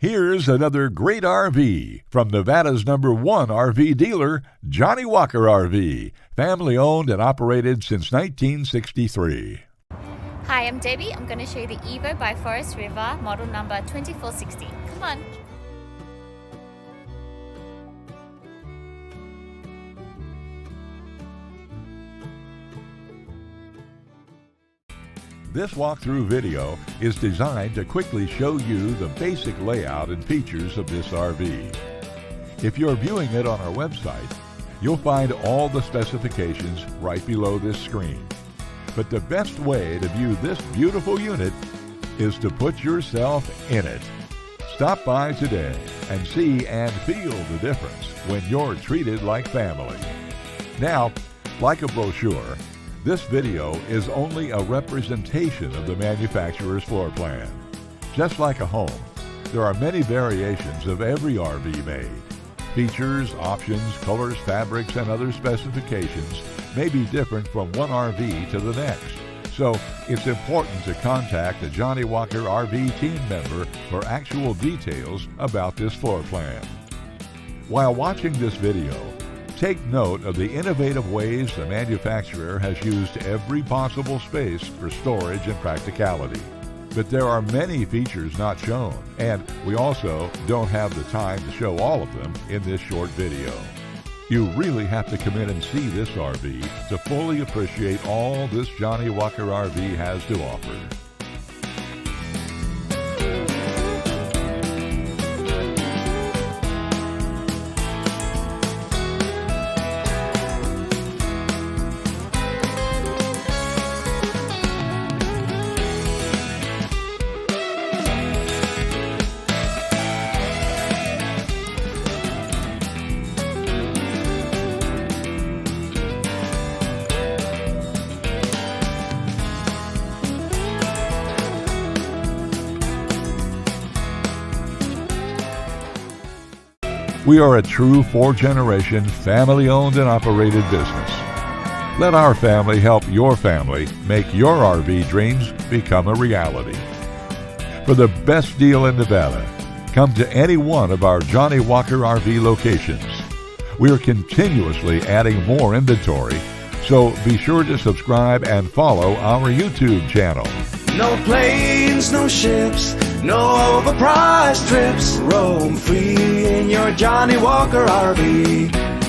Here's another great RV from Nevada's #1 RV dealer, Johnnie Walker RV, family owned and operated since 1963. Hi, I'm Debbie. I'm going to show you the Evo by Forest River, model number 2460. Come on. This walkthrough video is designed to quickly show you the basic layout and features of this RV. If you're viewing it on our website, you'll find all the specifications right below this screen. But the best way to view this beautiful unit is to put yourself in it. Stop by today and see and feel the difference when you're treated like family. Now, like a brochure, this video is only a representation of the manufacturer's floor plan. Just like a home, there are many variations of every RV made. Features, options, colors, fabrics, and other specifications may be different from one RV to the next. So it's important to contact a Johnnie Walker RV team member for actual details about this floor plan. While watching this video, take note of the innovative ways the manufacturer has used every possible space for storage and practicality. But there are many features not shown, and we also don't have the time to show all of them in this short video. You really have to come in and see this RV to fully appreciate all this Johnnie Walker RV has to offer. We are a true 4-generation, family-owned and operated business. Let our family help your family make your RV dreams become a reality. For the best deal in Nevada, come to any one of our Johnnie Walker RV locations. We are continuously adding more inventory, so be sure to subscribe and follow our YouTube channel. No planes, no ships, no overpriced trips. Roam free in your Johnnie Walker RV.